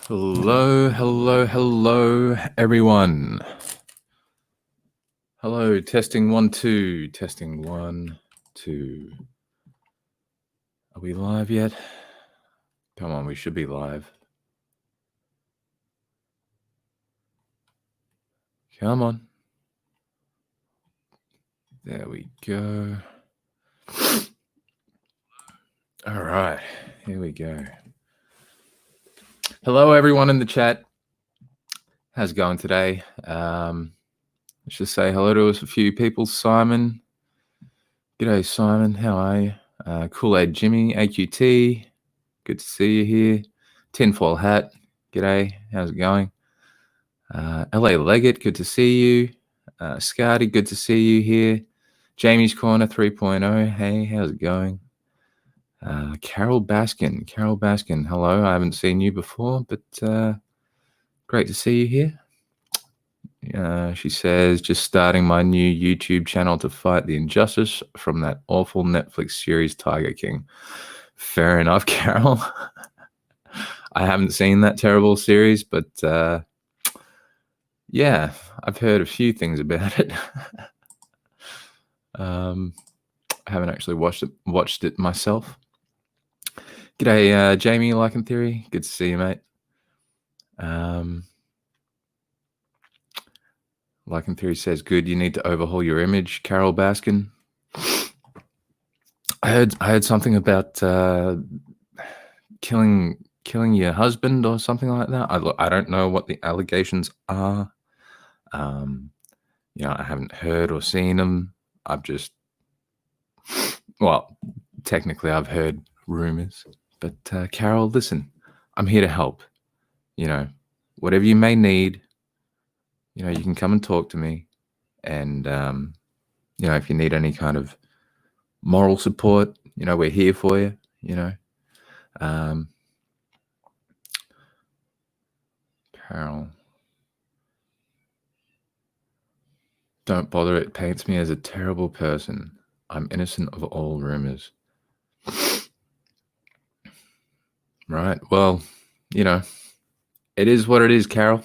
Hello, everyone. Hello, testing 1 2, testing 1 2. Are we live yet? Come on, we should be live. Come on. There we go. All right, here we go. Hello, everyone in the chat. How's it going today? Let's just say hello to us, a few people. Simon. G'day, Simon. How are you? Kool-Aid Jimmy, AQT. Good to see you here. Tinfoil Hat. G'day. How's it going? LA Leggett, good to see you. Scotty, good to see you here. Jamie's Corner 3.0. Hey, how's it going? Carol Baskin, hello. I haven't seen you before, but great to see you here. She says, just starting my new YouTube channel to fight the injustice from that awful Netflix series Tiger King. Fair enough, Carol. I haven't seen that terrible series, but yeah, I've heard a few things about it. I haven't actually watched it myself. G'day, Jamie, Like and Theory. Good to see you, mate. Like and Theory says, good. You need to overhaul your image, Carol Baskin. I heard something about killing your husband or something like that. I don't know what the allegations are. I haven't heard or seen them. Technically I've heard rumors, but Carol, listen, I'm here to help. Whatever you may need, you can come and talk to me. And, if you need any kind of moral support, we're here for you, Carol, don't bother. It paints me as a terrible person. I'm innocent of all rumors. Right. Well, it is what it is, Carol.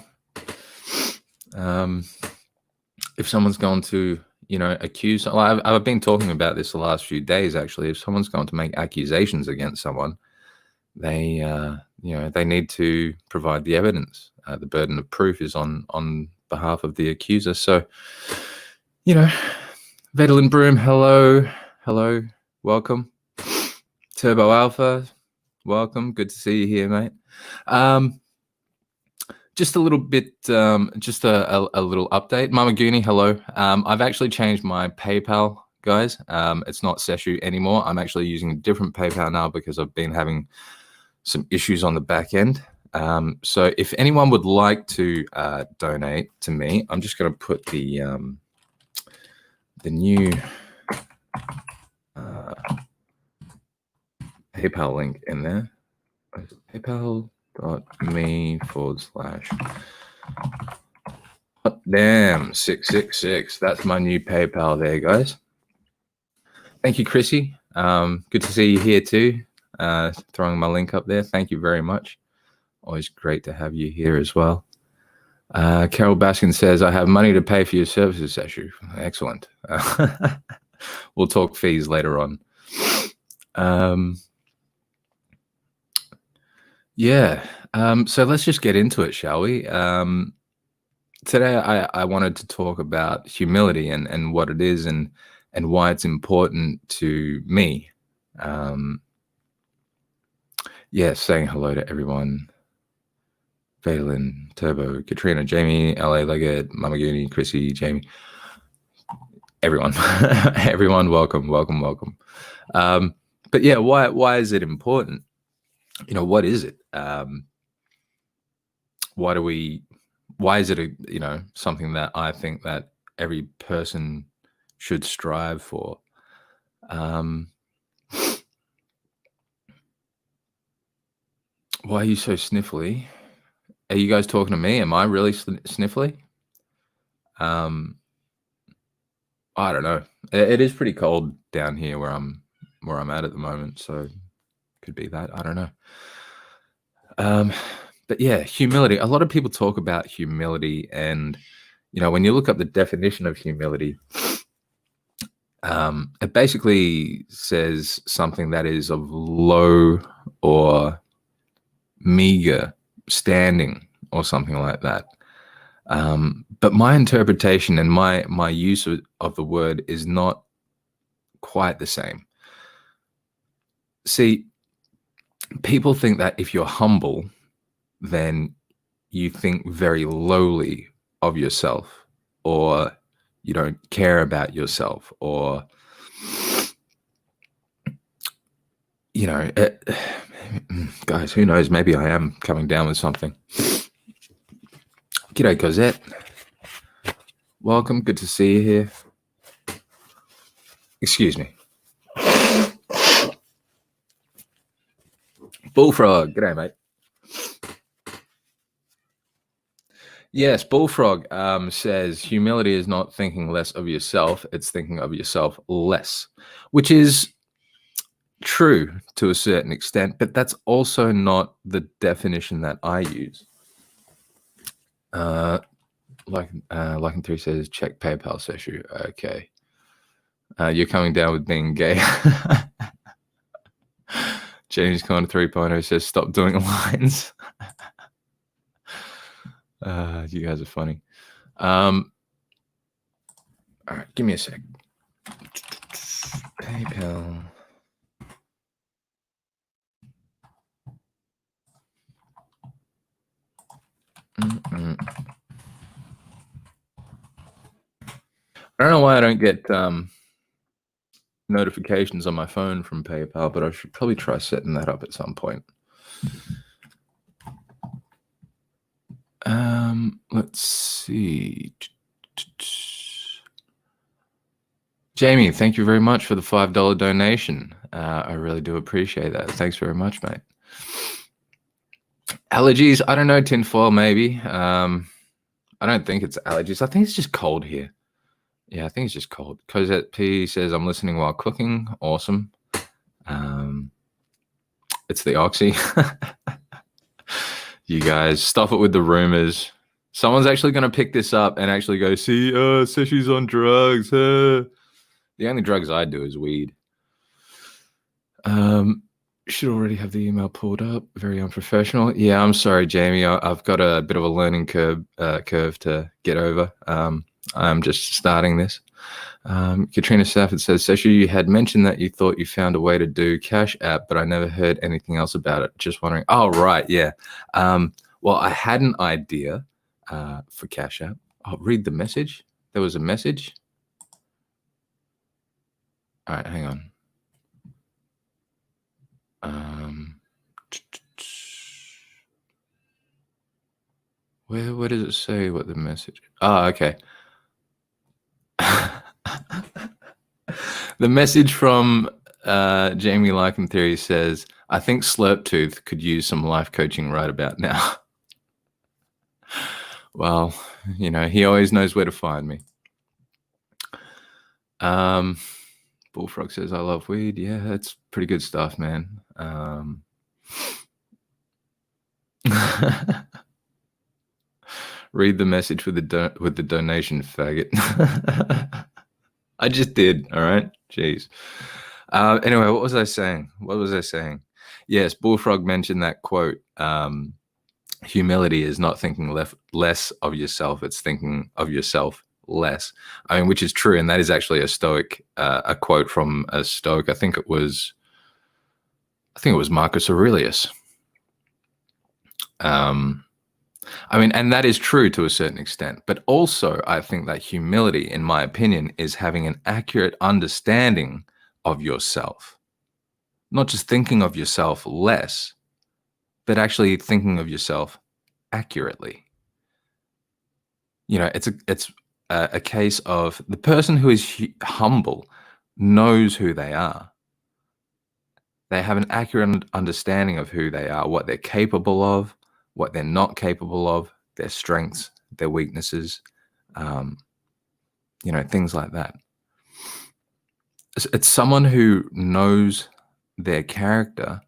If someone's going to, accuse, I've been talking about this the last few days, actually. If someone's going to make accusations against someone, they need to provide the evidence. The burden of proof is on behalf of the accuser. So, Vedelin Broom, hello, welcome. Turbo Alpha, welcome. Good to see you here, mate. Just a little bit, just a little update. Mama Goonie, hello. I've actually changed my PayPal, guys. It's not Seshoo anymore. I'm actually using a different PayPal now because I've been having some issues on the back end. So if anyone would like to donate to me, I'm just going to put the new PayPal link in there. PayPal.me/damn666. That's my new PayPal there, guys. Thank you, Chrissy. Good to see you here too. Throwing my link up there. Thank you very much. Always great to have you here as well. Carol Baskin says, I have money to pay for your services, Seshoo. Excellent. We'll talk fees later on. So let's just get into it, shall we? Today I wanted to talk about humility and what it is and why it's important to me. Saying hello to everyone. Valen, Turbo, Katrina, Jamie, LA Leggett, Mama Goonie, Chrissy, Jamie. Everyone. Everyone, welcome. But yeah, why is it important? What is it? Why is it something that I think that every person should strive for? Why are you so sniffly? Are you guys talking to me? Am I really sniffly? I don't know. It is pretty cold down here where I'm at the moment, so could be that. I don't know. But yeah, humility. A lot of people talk about humility, and when you look up the definition of humility, it basically says something that is of low or meager standing or something like that. But my interpretation and my use of the word is not quite the same. See, people think that if you're humble, then you think very lowly of yourself, or you don't care about yourself, or guys, who knows? Maybe I am coming down with something. G'day, Cosette. Welcome. Good to see you here. Excuse me. Bullfrog. G'day, mate. Yes, Bullfrog says humility is not thinking less of yourself, it's thinking of yourself less, which is true to a certain extent, but that's also not the definition that I use. Like in 3 says, check PayPal, Seshoo. Okay. You're coming down with being gay. James Corner 3.0 says, stop doing lines. You guys are funny. All right, give me a sec. PayPal. I don't know why I don't get notifications on my phone from PayPal, but I should probably try setting that up at some point. Let's see. Jamie, thank you very much for the $5 donation. I really do appreciate that. Thanks very much, mate. Allergies? I don't know, tinfoil maybe. I don't think it's allergies. I think it's just cold here. Yeah, I think it's just cold. Cosette P says, I'm listening while cooking. Awesome. It's the oxy. You guys, stop it with the rumors. Someone's actually going to pick this up and actually go, see, Seshoo's on drugs. The only drugs I do is weed. Should already have the email pulled up. Very unprofessional. Yeah, I'm sorry, Jamie. I've got a bit of a learning curve to get over. I'm just starting this. Katrina Safford says, Seshoo, you had mentioned that you thought you found a way to do Cash App, but I never heard anything else about it. Just wondering. Oh, right. Yeah. Well, I had an idea for Cash App. I'll read the message. There was a message. All right, hang on. Where does it say what the message? Oh, okay. The message from Jamie Lycan Theory says, I think Slurp Tooth could use some life coaching right about now. Well, he always knows where to find me. Bullfrog says, I love weed. Yeah, that's pretty good stuff, man. Read the message with the donation, faggot. I just did. All right. Jeez. Anyway, what was I saying? Yes, Bullfrog mentioned that quote. Humility is not thinking less of yourself; it's thinking of yourself less. I mean, which is true, and that is actually a Stoic, a quote from a Stoic. I think it was Marcus Aurelius. I mean, and that is true to a certain extent, but also I think that humility, in my opinion, is having an accurate understanding of yourself, not just thinking of yourself less, but actually thinking of yourself accurately. It's a case of the person who is humble knows who they are. They have an accurate understanding of who they are, what they're capable of, what they're not capable of, their strengths, their weaknesses, things like that. It's someone who knows their character,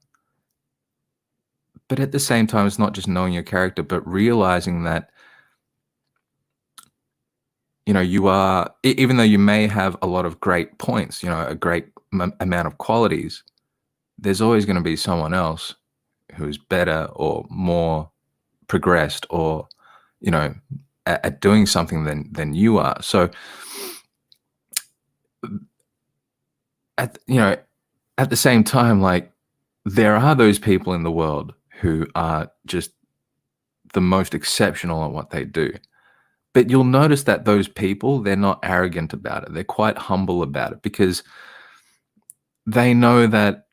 But at the same time, it's not just knowing your character, but realizing that, you are, even though you may have a lot of great points, a great amount of qualities, there's always going to be someone else who's better or more progressed, or, you know, at doing something than you are. So at the same time, like, there are those people in the world who are just the most exceptional at what they do. But you'll notice that those people, they're not arrogant about it. They're quite humble about it, because they know that,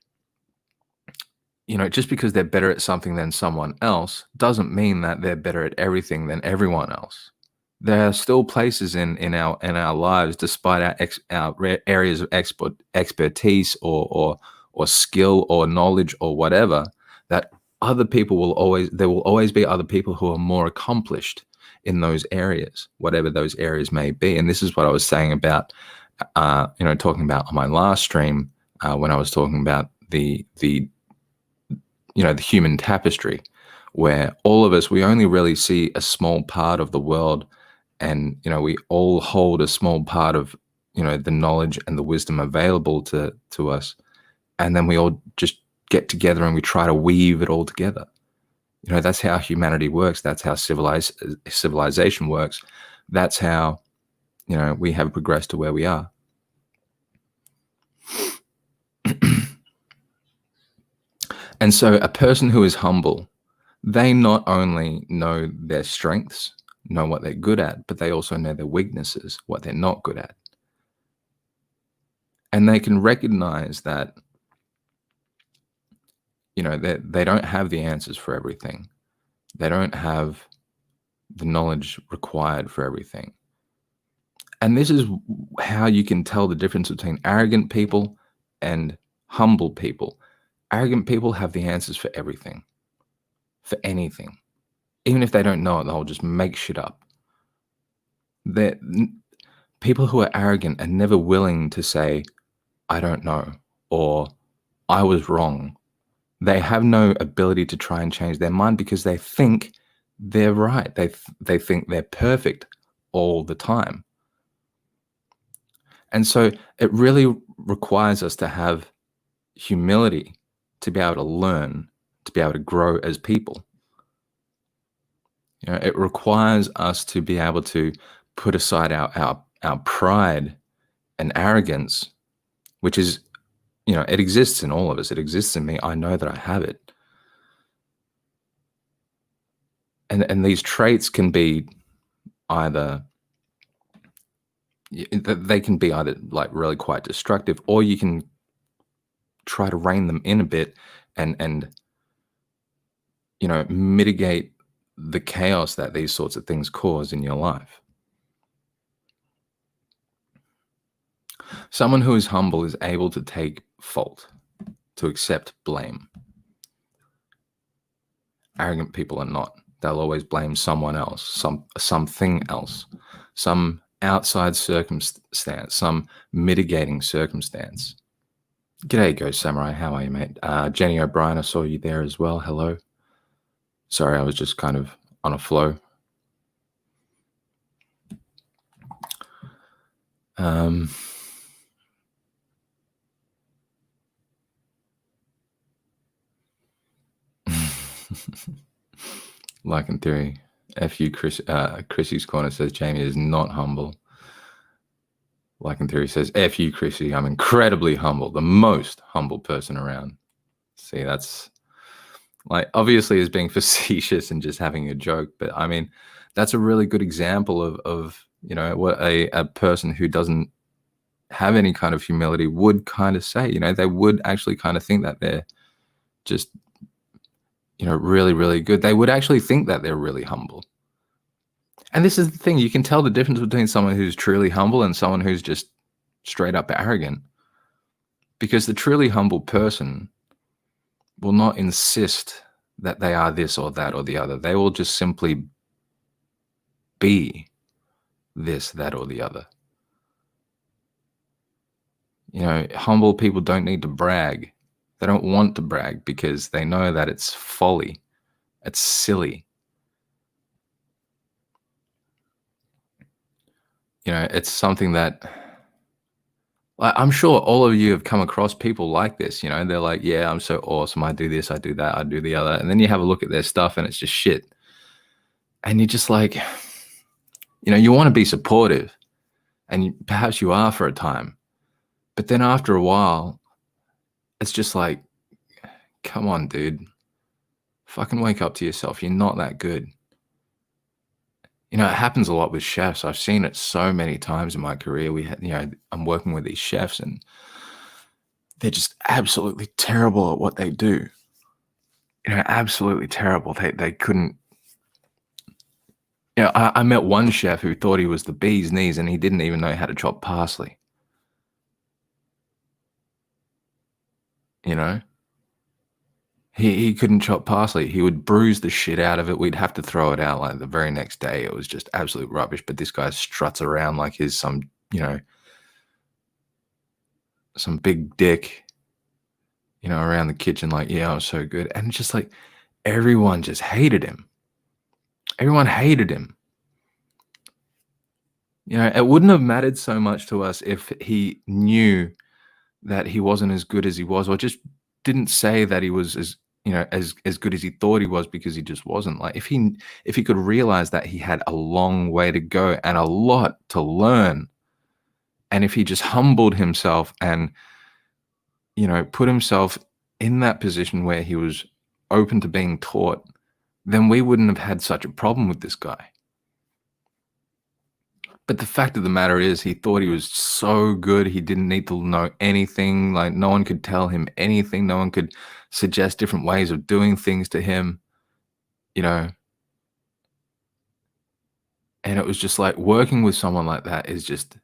just because they're better at something than someone else doesn't mean that they're better at everything than everyone else. There are still places in our lives, despite our areas of expertise, or skill or knowledge or whatever, that there will always be other people who are more accomplished in those areas, whatever those areas may be. And this is what I was saying about, talking about on my last stream, when I was talking about the human tapestry, where all of us, we only really see a small part of the world, and we all hold a small part of the knowledge and the wisdom available to us, and then we all just get together and we try to weave it all together. That's how humanity works. That's how civilization works. That's how we have progressed to where we are. And so a person who is humble, they not only know their strengths, know what they're good at, but they also know their weaknesses, what they're not good at. And they can recognize that, they don't have the answers for everything. They don't have the knowledge required for everything. And this is how you can tell the difference between arrogant people and humble people. Arrogant people have the answers for everything, for anything. Even if they don't know it, they'll just make shit up. People who are arrogant are never willing to say, I don't know, or I was wrong. They have no ability to try and change their mind, because they think they're right. They think they're perfect all the time. And so it really requires us to have humility to be able to learn, to be able to grow as people. It requires us to be able to put aside our pride and arrogance, which is, it exists in all of us. It exists in me. I know that I have it. And these traits can be either, they can be either like really quite destructive, or you can try to rein them in a bit and mitigate the chaos that these sorts of things cause in your life. Someone who is humble is able to take fault, to accept blame. Arrogant people are not. They'll always blame someone else, something else, some outside circumstance, some mitigating circumstance. G'day, Ghost Samurai. How are you, mate? Jenny O'Brien, I saw you there as well. Hello. Sorry, I was just kind of on a flow. Like in theory. F you, Chris. Chrissy's Corner says Jamie is not humble. Like in theory says, F you, Chrissy. I'm incredibly humble. The most humble person around. See, that's like, obviously, is being facetious and just having a joke. But I mean, that's a really good example of what a person who doesn't have any kind of humility would kind of say. They would actually kind of think that they're just really, really good. They would actually think that they're really humble. And this is the thing, you can tell the difference between someone who's truly humble and someone who's just straight up arrogant. Because the truly humble person will not insist that they are this or that or the other. They will just simply be this, that, or the other. Humble people don't need to brag. They don't want to brag because they know that it's folly. It's silly. It's something that I'm sure all of you have come across people like this. They're like, yeah, I'm so awesome. I do this, I do that, I do the other. And then you have a look at their stuff and it's just shit. And you're just like, you want to be supportive, and perhaps you are for a time. But then after a while, it's just like, come on, dude. Fucking wake up to yourself. You're not that good. It happens a lot with chefs. I've seen it so many times in my career. I'm working with these chefs and they're just absolutely terrible at what they do. Absolutely terrible. They couldn't. I met one chef who thought he was the bee's knees and he didn't even know how to chop parsley. He couldn't chop parsley. He would bruise the shit out of it. We'd have to throw it out like the very next day. It was just absolute rubbish. But this guy struts around like he's some big dick, around the kitchen like, yeah, I'm so good. And just like everyone just hated him. Everyone hated him. It wouldn't have mattered so much to us if he knew that he wasn't as good as he was, or just didn't say that he was as good as he thought he was, because he just wasn't. Like if he could realize that he had a long way to go and a lot to learn, and if he just humbled himself and put himself in that position where he was open to being taught, then we wouldn't have had such a problem with this guy. But the fact of the matter is, he thought he was so good, he didn't need to know anything. Like, no one could tell him anything. No one could suggest different ways of doing things to him, And it was just like, working with someone like that is just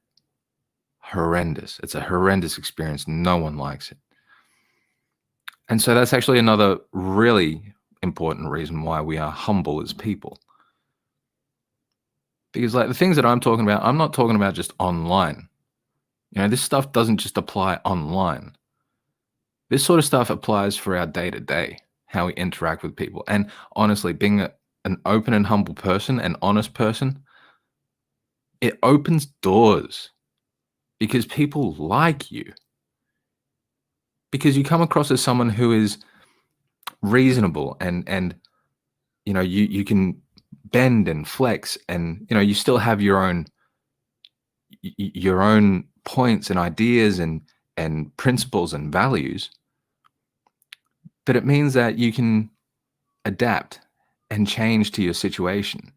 horrendous. It's a horrendous experience. No one likes it. And so that's actually another really important reason why we are humble as people. Because like the things that I'm talking about, I'm not talking about just online. This stuff doesn't just apply online. This sort of stuff applies for our day-to-day, how we interact with people. And honestly, being an open and humble person, an honest person, it opens doors because people like you. Because you come across as someone who is reasonable and you can bend and flex, and you still have your own points and ideas and principles and values, but it means that you can adapt and change to your situation,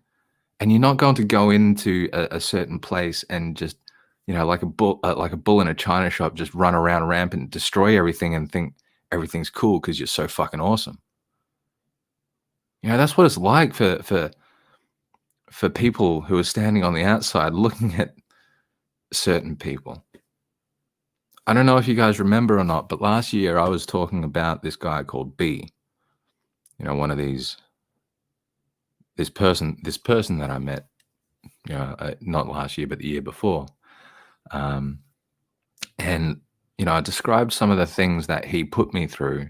and you're not going to go into a certain place and just like a bull in a china shop, just run around rampant, destroy everything, and think everything's cool because you're so fucking awesome. That's what it's like for people who are standing on the outside looking at certain people. I don't know if you guys remember or not, but last year I was talking about this guy called B. One of these, this person that I met, not last year, but the year before. And, I described some of the things that he put me through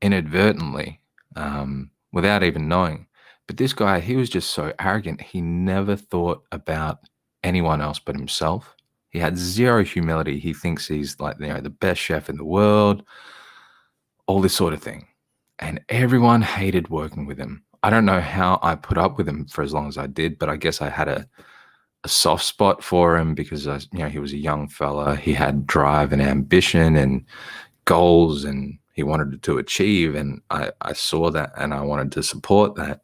inadvertently, without even knowing. But this guy, he was just so arrogant. He never thought about anyone else but himself. He had zero humility. He thinks he's like, the best chef in the world, all this sort of thing. And everyone hated working with him. I don't know how I put up with him for as long as I did, but I guess I had a soft spot for him because he was a young fella. He had drive and ambition and goals, and he wanted to achieve. And I saw that and I wanted to support that.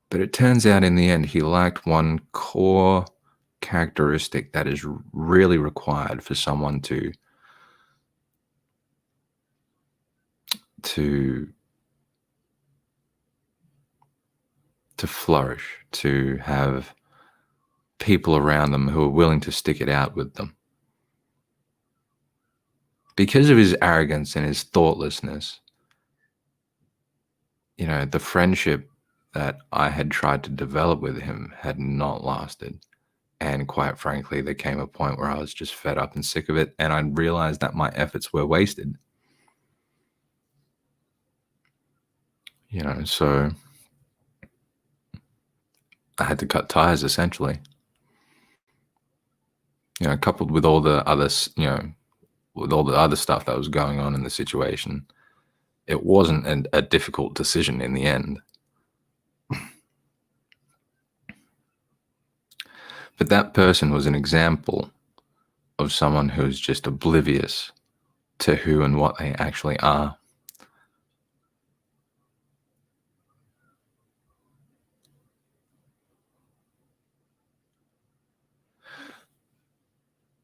But it turns out in the end, he lacked one core characteristic that is really required for someone to flourish, to have people around them who are willing to stick it out with them. Because of his arrogance and his thoughtlessness, the friendship that I had tried to develop with him had not lasted. And quite frankly, there came a point where I was just fed up and sick of it, and I realized that my efforts were wasted. So I had to cut ties essentially, coupled with all the others, with all the other stuff that was going on in the situation. It wasn't a difficult decision in the end. But that person was an example of someone who's just oblivious to who and what they actually are.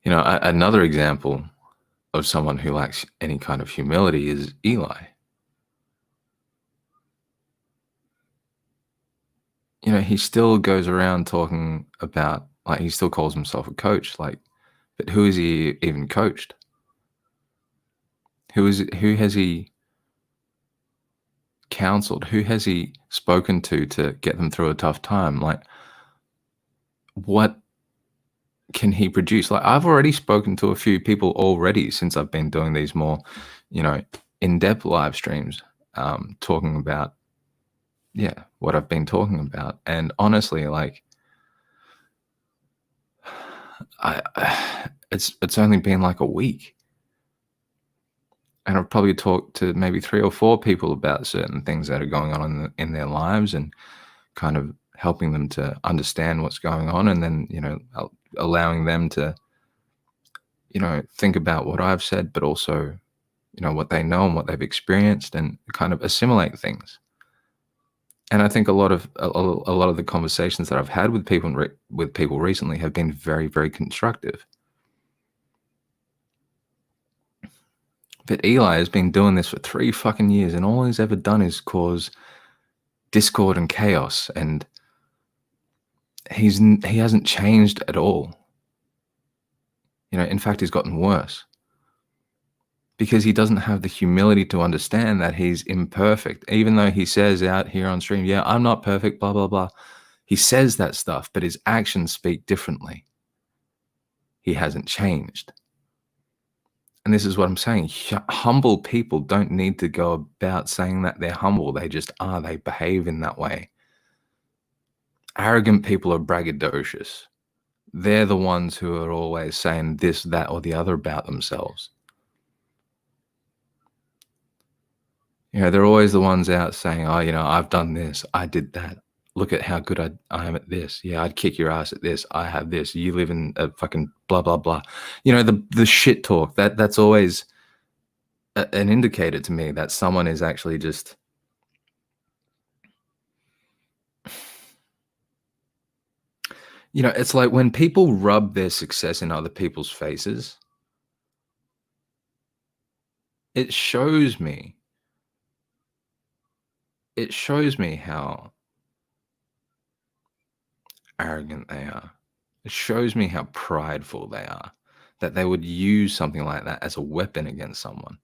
Another example of someone who lacks any kind of humility is Eli. He still goes around talking about, like, he still calls himself a coach, like, but who is he even coached? Who has he counseled? Who has he spoken to get them through a tough time? Like, what can he produce? Like, I've already spoken to a few people already since I've been doing these more, in-depth live streams, talking about, what I've been talking about. And honestly, like, it's only been like a week, and I've probably talked to maybe 3 or 4 people about certain things that are going on in their lives, and kind of helping them to understand what's going on, and then allowing them to think about what I've said, but also what they know and what they've experienced, and kind of assimilate things. And I think a lot of the conversations that I've had with people recently have been very, very constructive. But Eli has been doing this for 3 fucking years, and all he's ever done is cause discord and chaos, and he hasn't changed at all. In fact, he's gotten worse, because he doesn't have the humility to understand that he's imperfect. Even though he says out here on stream, yeah, I'm not perfect, blah, blah, blah. He says that stuff, but his actions speak differently. He hasn't changed. And this is what I'm saying. Humble people don't need to go about saying that they're humble. They just are. They behave in that way. Arrogant people are braggadocious. They're the ones who are always saying this, that, or the other about themselves. They're always the ones out saying, oh, I've done this, I did that. Look at how good I am at this. Yeah, I'd kick your ass at this. I have this. You live in a fucking blah, blah, blah. The shit talk, that's always an indicator to me that someone is actually just, it's like when people rub their success in other people's faces, it shows me how arrogant they are. It shows me how prideful they are, that they would use something like that as a weapon against someone.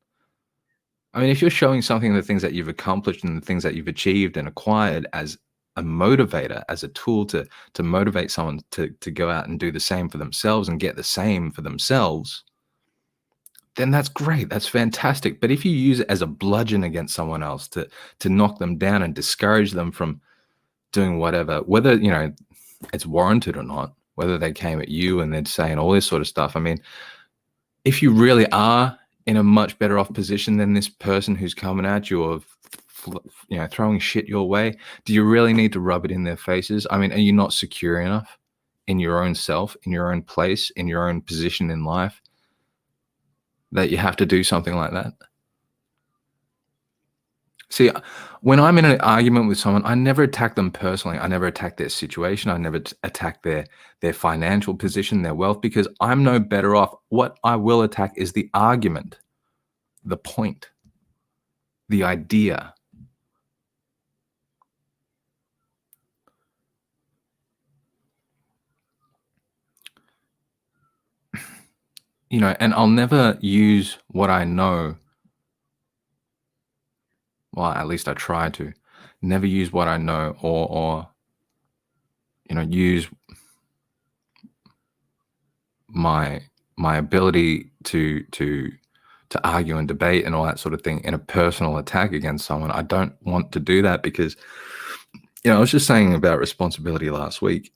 I mean, if you're showing something, the things that you've accomplished and the things that you've achieved and acquired, as a motivator, as a tool to motivate someone to go out and do the same for themselves and get the same for themselves, then that's great. That's fantastic. But if you use it as a bludgeon against someone else to knock them down and discourage them from doing whatever, whether, it's warranted or not, whether they came at you and they're saying all this sort of stuff. I mean, if you really are in a much better off position than this person who's coming at you, or throwing shit your way, do you really need to rub it in their faces? I mean, are you not secure enough in your own self, in your own place, in your own position in life, that you have to do something like that? See, when I'm in an argument with someone, I never attack them personally. I never attack their situation. I never attack their financial position, their wealth, because I'm no better off. What I will attack is the argument, the point, the idea. And I'll never use what I know. Well, at least I try to never use what I know, or use my ability to to argue and debate and all that sort of thing in a personal attack against someone. I don't want to do that because, I was just saying about responsibility last week.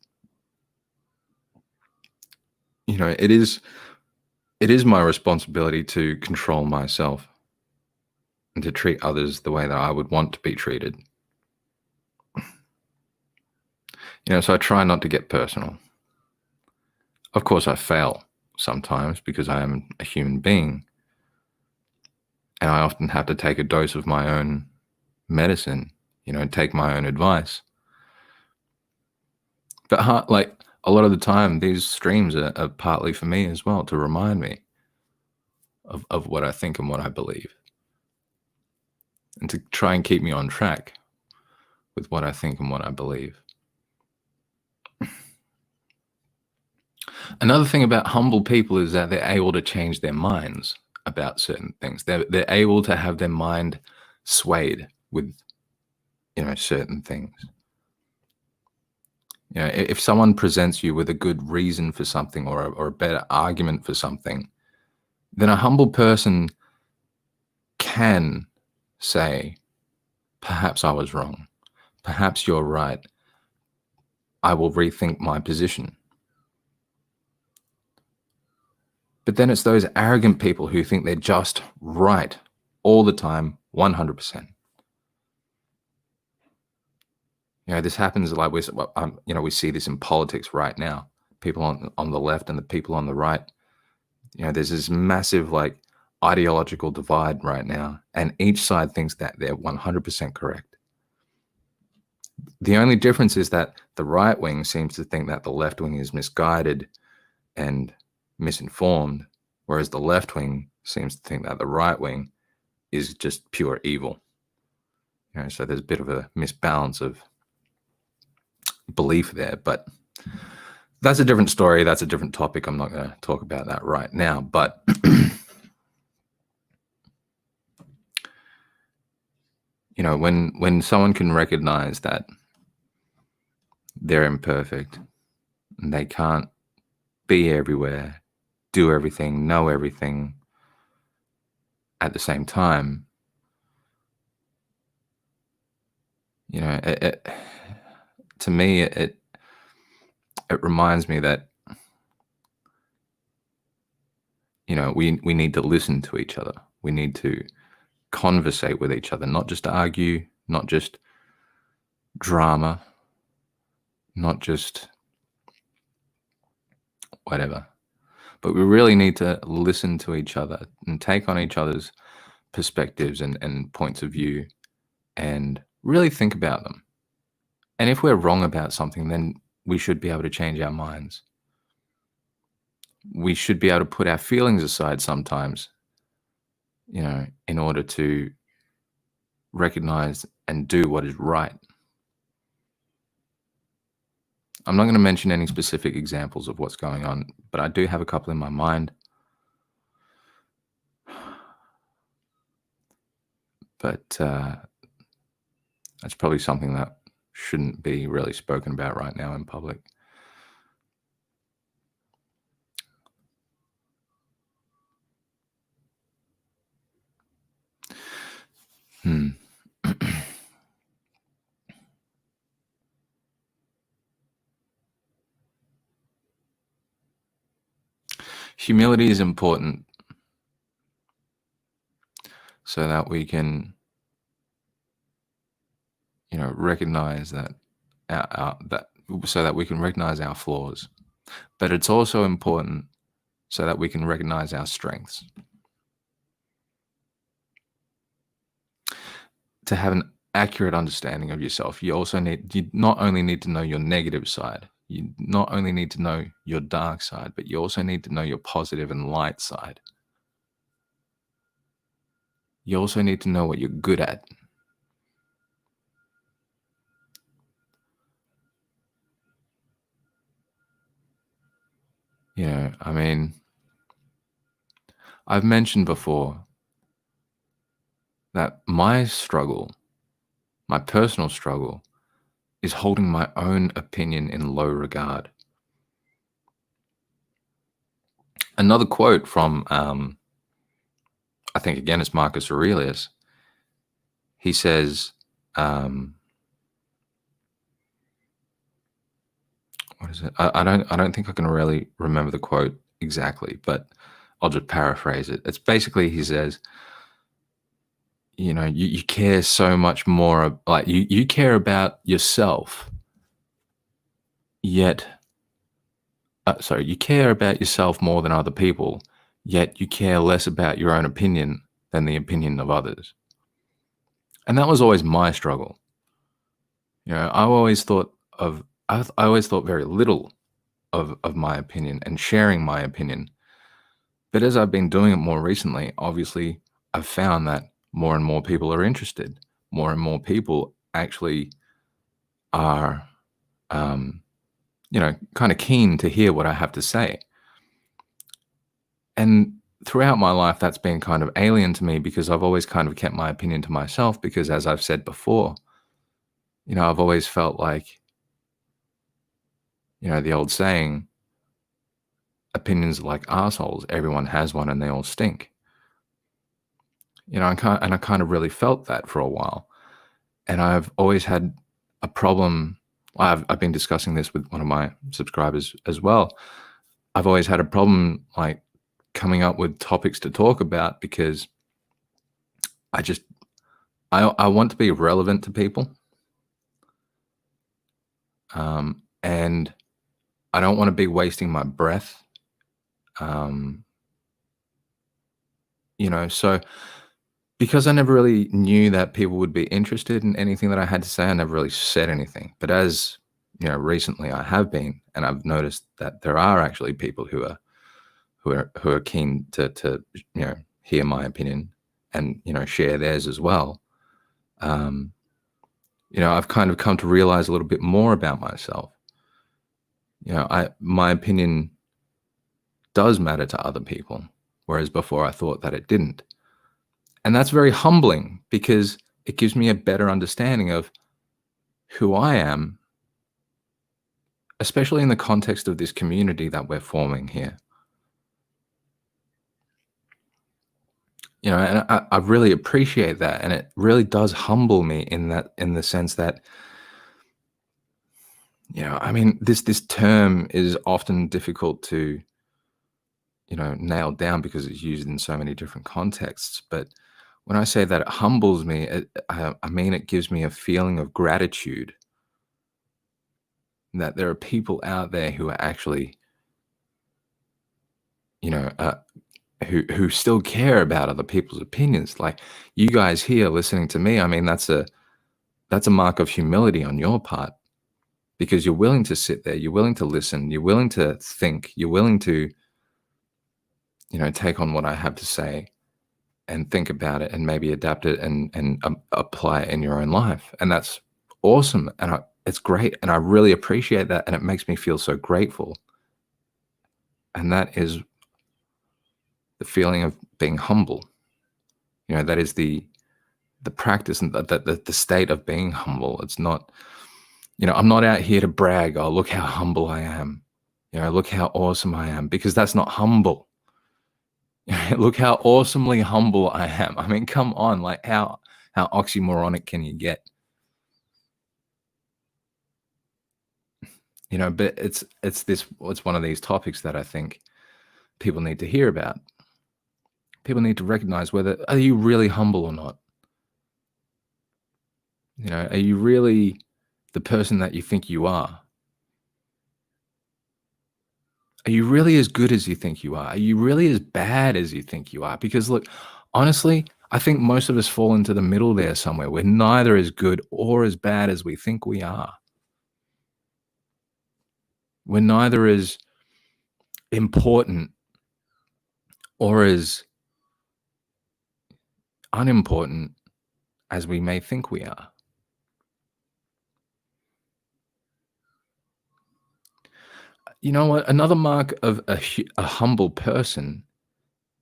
It is my responsibility to control myself and to treat others the way that I would want to be treated. So I try not to get personal. Of course, I fail sometimes because I am a human being, and I often have to take a dose of my own medicine, take my own advice. But a lot of the time, these streams are partly for me as well, to remind me of what I think and what I believe, and to try and keep me on track with what I think and what I believe. Another thing about humble people is that they're able to change their minds about certain things. They're able to have their mind swayed with, certain things. If someone presents you with a good reason for something or a better argument for something, then a humble person can say, perhaps I was wrong. Perhaps you're right. I will rethink my position. But then it's those arrogant people who think they're just right all the time, 100%. This happens like we see this in politics right now. People on the left and the people on the right. There's this massive ideological divide right now, and each side thinks that they're 100% correct. The only difference is that the right wing seems to think that the left wing is misguided and misinformed, whereas the left wing seems to think that the right wing is just pure evil. So there's a bit of a misbalance of belief there, but that's a different story. That's a different topic. I'm not going to talk about that right now, but when someone can recognize that they're imperfect and they can't be everywhere, do everything, know everything at the same time, to me, it reminds me that, we need to listen to each other. We need to conversate with each other, not just argue, not just drama, not just whatever. But we really need to listen to each other and take on each other's perspectives and points of view and really think about them. And if we're wrong about something, then we should be able to change our minds. We should be able to put our feelings aside sometimes, in order to recognize and do what is right. I'm not going to mention any specific examples of what's going on, but I do have a couple in my mind. But that's probably something that shouldn't be really spoken about right now in public. Humility is important so that we can, recognize that so that we can recognize our flaws. But it's also important so that we can recognize our strengths. To have an accurate understanding of yourself, you not only need to know your negative side, you not only need to know your dark side, but you also need to know your positive and light side. You also need to know what you're good at. I've mentioned before that my personal struggle, is holding my own opinion in low regard. Another quote from I think again it's Marcus Aurelius. He says, what is it? I don't think I can really remember the quote exactly, but I'll just paraphrase it. It's basically, he says, you care so much more, like you care about yourself, yet, sorry, you care about yourself more than other people, yet you care less about your own opinion than the opinion of others. And that was always my struggle. I always thought I always thought very little of my opinion and sharing my opinion. But as I've been doing it more recently, obviously I've found that more and more people are interested. More and more people actually are, kind of keen to hear what I have to say. And throughout my life, that's been kind of alien to me because I've always kind of kept my opinion to myself because, as I've said before, I've always felt like, the old saying, opinions are like assholes. Everyone has one and they all stink. And I kind of really felt that for a while. And I've always had a problem. I've been discussing this with one of my subscribers as well. I've always had a problem like coming up with topics to talk about because I want to be relevant to people. And I don't want to be wasting my breath. So because I never really knew that people would be interested in anything that I had to say, I never really said anything. But as recently I have been, and I've noticed that there are actually people who are keen to hear my opinion and share theirs as well. I've kind of come to realize a little bit more about myself. My opinion does matter to other people, whereas before I thought that it didn't. And that's very humbling because it gives me a better understanding of who I am, especially in the context of this community that we're forming here. And I really appreciate that. And it really does humble me in the sense that, I mean, this term is often difficult to, nail down because it's used in so many different contexts. But when I say that it humbles me, I mean, it gives me a feeling of gratitude that there are people out there who are actually, who still care about other people's opinions. Like you guys here listening to me, I mean, that's a mark of humility on your part because you're willing to sit there, you're willing to listen, you're willing to think, you're willing to, take on what I have to say and think about it and maybe adapt it and apply it in your own life. And that's awesome. And it's great. And I really appreciate that. And it makes me feel so grateful. And that is the feeling of being humble. That is the practice and the state of being humble. It's not, I'm not out here to brag. Oh, look how humble I am. Look how awesome I am, because that's not humble. Look how awesomely humble I am. I mean, come on, like how oxymoronic can you get? But it's one of these topics that I think people need to hear about. People need to recognize whether are you really humble or not? Are you really the person that you think you are? Are you really as good as you think you are? Are you really as bad as you think you are? Because look, honestly, I think most of us fall into the middle there somewhere. We're neither as good or as bad as we think we are. We're neither as important or as unimportant as we may think we are. You know what? Another mark of a humble person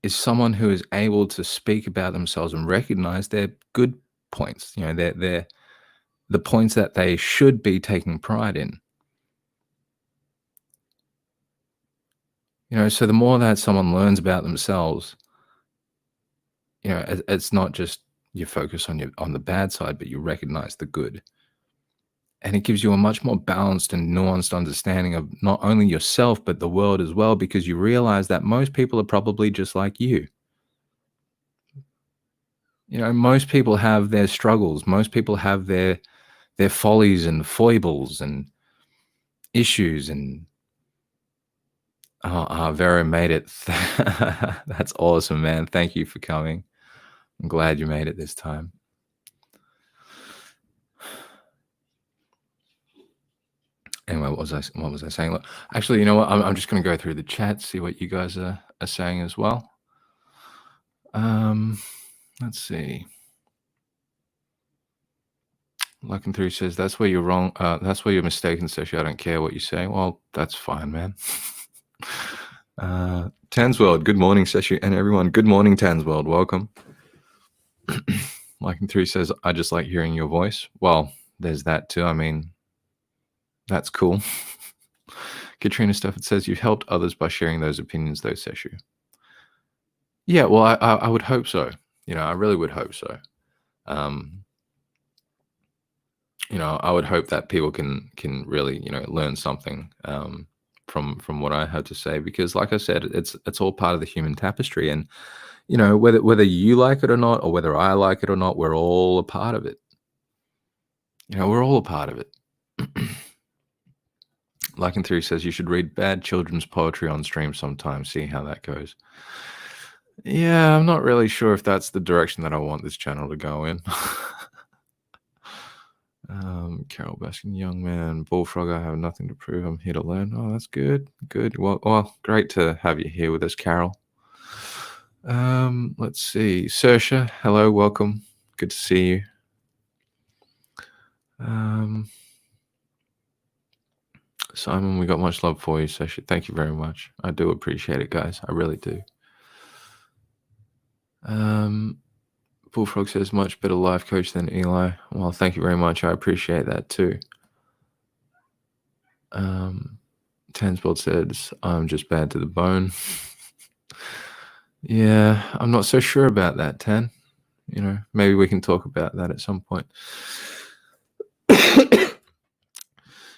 is someone who is able to speak about themselves and recognize their good points, their the points that they should be taking pride in. So the more that someone learns about themselves, it's not just you focus on the bad side, but you recognize the good. And it gives you a much more balanced and nuanced understanding of not only yourself, but the world as well, because you realize that most people are probably just like you. Most people have their struggles. Most people have their follies and foibles and issues. And Vera made it. That's awesome, man. Thank you for coming. I'm glad you made it this time. Anyway, what was I saying? Look, actually, you know what? I'm just going to go through the chat, see what you guys are saying as well. Let's see. Looking through says that's where you're wrong. That's where you're mistaken, Seshoo. I don't care what you say. Well, that's fine, man. Tansworld, good morning, Seshoo, and everyone. Good morning, Tansworld. Welcome. Liking through says I just like hearing your voice. Well, there's that too. I mean, that's cool. Katrina Stafford says you've helped others by sharing those opinions, though, Seshoo. Yeah, well, I would hope so. I really would hope so. I would hope that people can really, learn something from what I had to say, because, like I said, it's all part of the human tapestry, and whether you like it or not, or whether I like it or not, we're all a part of it. We're all a part of it. Liken Theory says you should read bad children's poetry on stream sometime, see how that goes. Yeah, I'm not really sure if that's the direction that I want this channel to go in. Carol Baskin, young man, Bullfrog, I have nothing to prove. I'm here to learn. Oh, that's good. Good. Well, great to have you here with us, Carol. Let's see. Sersha, hello, welcome. Good to see you. Simon, we got much love for you, Sersha. Thank you very much. I do appreciate it, guys. I really do. Bullfrog says much better life coach than Eli. Well, thank you very much. I appreciate that too. Tansbold says I'm just bad to the bone. Yeah, I'm not so sure about that, Tan. Maybe we can talk about that at some point.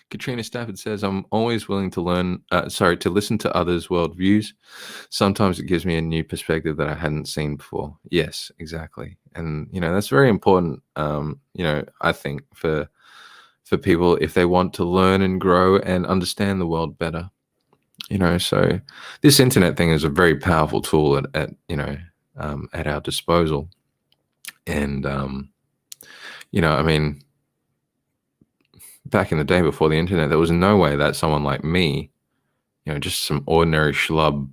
Katrina Stafford says I'm always willing to to listen to others' worldviews. Sometimes it gives me a new perspective that I hadn't seen before. Yes, exactly. And, that's very important, I think, for people if they want to learn and grow and understand the world better. So this internet thing is a very powerful tool at our disposal. And, I mean, back in the day before the internet, there was no way that someone like me, just some ordinary schlub,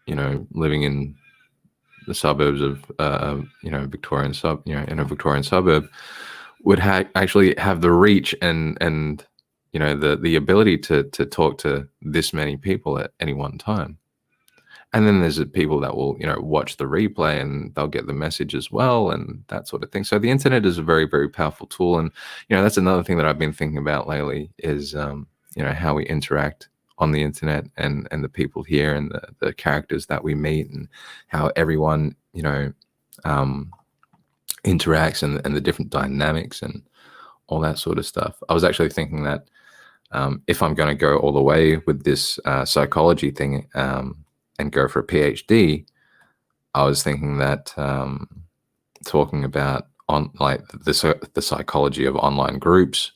living in the suburbs of, Victorian in a Victorian suburb, would actually have the reach and the ability to talk to this many people at any one time. And then there's people that will, watch the replay and they'll get the message as well and that sort of thing. So the internet is a very, very powerful tool. And, that's another thing that I've been thinking about lately is, how we interact on the internet and the people here and the characters that we meet and how everyone, interacts and the different dynamics and all that sort of stuff. I was actually thinking that if I'm going to go all the way with this psychology thing, and go for a PhD, I was thinking that talking about the psychology of online groups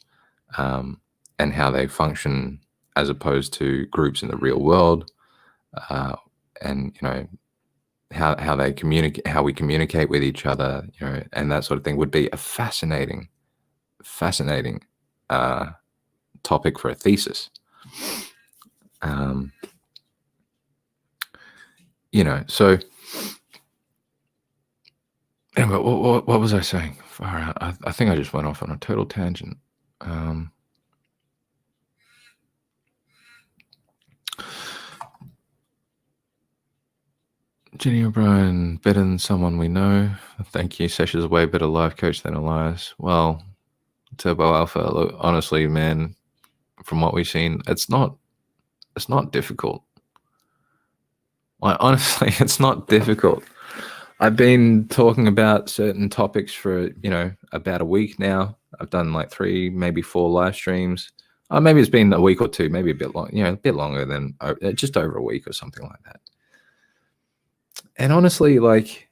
and how they function as opposed to groups in the real world, and how they communicate, how we communicate with each other, and that sort of thing would be a fascinating topic for a thesis. So anyway, what was I saying? I think I just went off on a total tangent. Jenny O'Brien, better than someone we know. Thank you. Seshoo's a way better life coach than Elias. Well, Turbo Alpha, look, honestly, man, from what we've seen, it's not difficult. Honestly, it's not difficult. I've been talking about certain topics for, about a week now. I've done like 3, maybe 4 live streams. Maybe it's been a week or 2, maybe a bit long, a bit longer than just over a week or something like that. And honestly, like,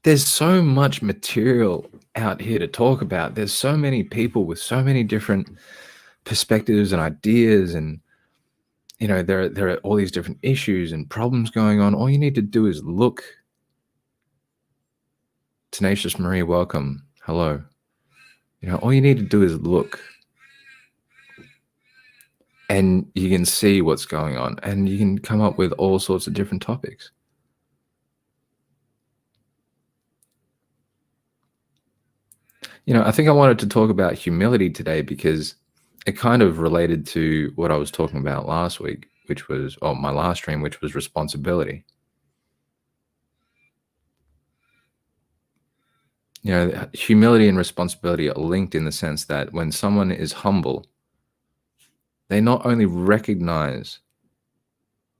there's so much material out here to talk about. There's so many people with so many different perspectives and ideas, and there are all these different issues and problems going on. All you need to do is look. Tenacious Marie, welcome. Hello. All you need to do is look, and you can see what's going on, and you can come up with all sorts of different topics. I think I wanted to talk about humility today because it kind of related to what I was talking about last week, which was, my last stream, which was responsibility. Humility and responsibility are linked in the sense that when someone is humble, they not only recognize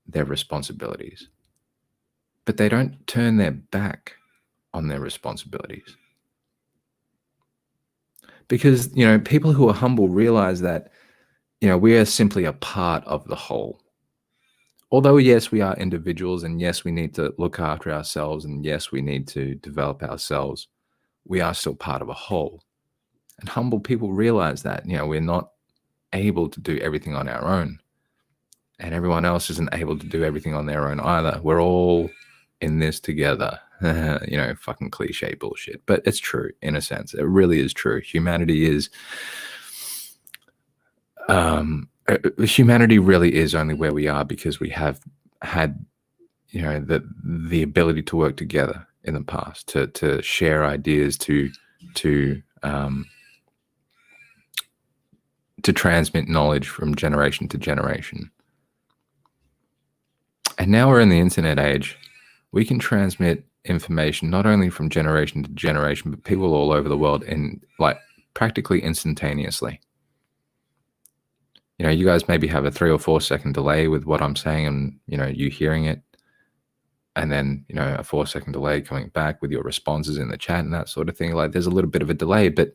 their responsibilities, but they don't turn their back on their responsibilities. Because, people who are humble realize that, we are simply a part of the whole. Although, yes, we are individuals, and yes, we need to look after ourselves, and yes, we need to develop ourselves, we are still part of a whole. And humble people realize that, we're not able to do everything on our own. And everyone else isn't able to do everything on their own either. We're all in this together. Fucking cliche bullshit. But it's true in a sense. It really is true. Humanity really is only where we are because we have had, the ability to work together in the past, to share ideas, to transmit knowledge from generation to generation. And now we're in the internet age. We can transmit information not only from generation to generation, but people all over the world in like practically instantaneously. You guys maybe have a 3 or 4 second delay with what I'm saying and, you hearing it. And then, a 4-second delay coming back with your responses in the chat and that sort of thing. Like there's a little bit of a delay, but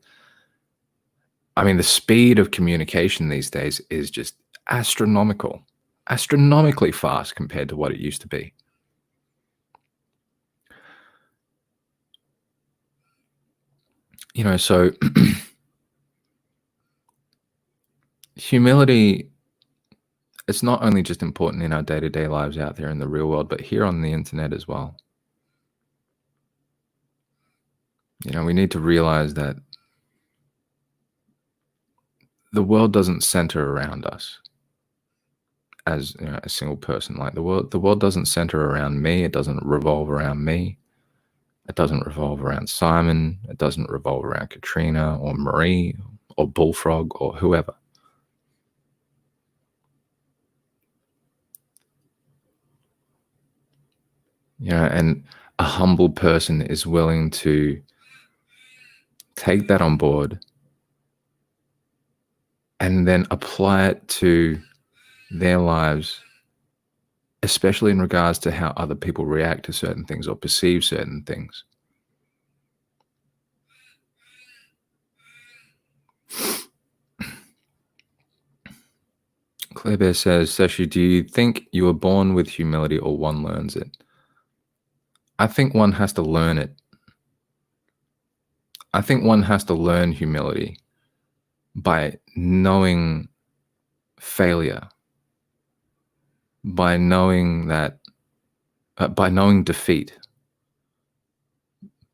I mean, the speed of communication these days is just astronomically fast compared to what it used to be. So humility, it's not only just important in our day-to-day lives out there in the real world, but here on the internet as well. We need to realize that the world doesn't center around us as a single person. Like the world doesn't center around me. It doesn't revolve around me. It doesn't revolve around Simon. It doesn't revolve around Katrina or Marie or Bullfrog or whoever. And a humble person is willing to take that on board and then apply it to their lives, especially in regards to how other people react to certain things or perceive certain things. Claire Bear says, Seshoo, do you think you were born with humility or one learns it? I think one has to learn it. I think one has to learn humility by knowing failure, by knowing that, by knowing defeat,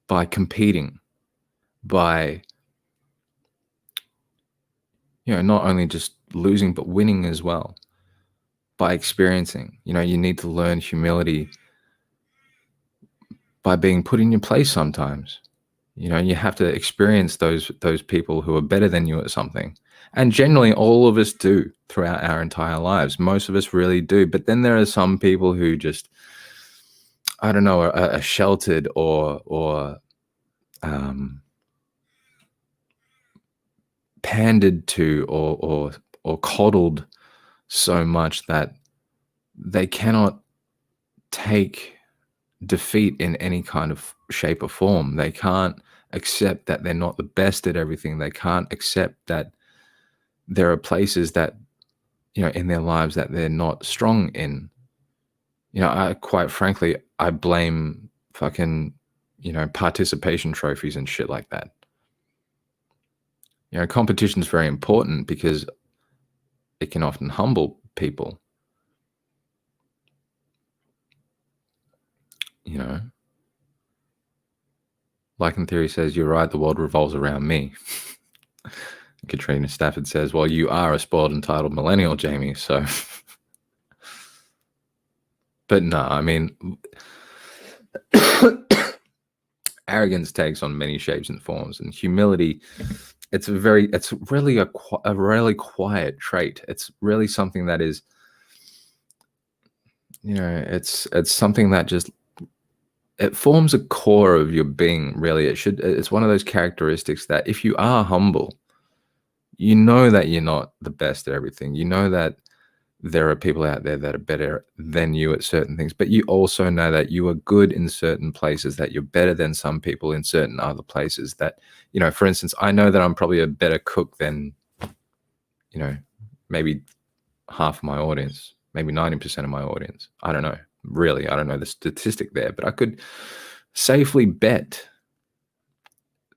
by competing, by, not only just losing, but winning as well, by experiencing. You need to learn humility by being put in your place sometimes. You have to experience those people who are better than you at something. And generally, all of us do throughout our entire lives. Most of us really do. But then there are some people who just, I don't know, are sheltered or pandered to or coddled so much that they cannot take defeat in any kind of shape or form. They can't accept that they're not the best at everything. They can't accept that there are places that, in their lives that they're not strong in. I quite frankly, I blame fucking, participation trophies and shit like that. Competition is very important because it can often humble people. Like in Theory says, you're right, the world revolves around me. Katrina Stafford says, well, you are a spoiled, entitled millennial, Jamie, so. But no, I mean, arrogance takes on many shapes and forms, and humility, it's really a really quiet trait. It's really something that is, it's something that just, it forms a core of your being, really. It's one of those characteristics that if you are humble, you know that you're not the best at everything. You know that there are people out there that are better than you at certain things, but you also know that you are good in certain places, that you're better than some people in certain other places. That, for instance, I know that I'm probably a better cook than, maybe half of my audience, maybe 90% of my audience. I don't know. Really, I don't know the statistic there, but I could safely bet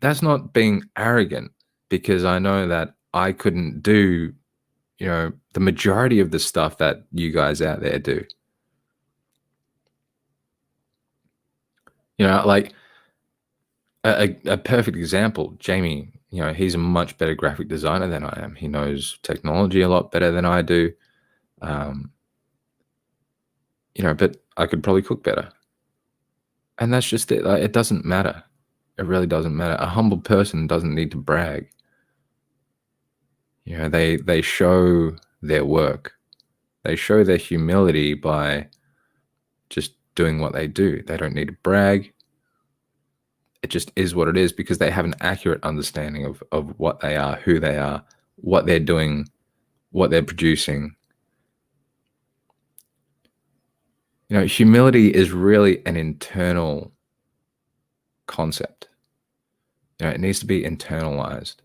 that's not being arrogant, because I know that I couldn't do, the majority of the stuff that you guys out there do. Like a perfect example, Jamie, he's a much better graphic designer than I am. He knows technology a lot better than I do. But I could probably cook better. And that's just it. Like, it doesn't matter. It really doesn't matter. A humble person doesn't need to brag. They show their work. They show their humility by just doing what they do. They don't need to brag. It just is what it is, because they have an accurate understanding of what they are, who they are, what they're doing, what they're producing. Humility is really an internal concept. It needs to be internalized.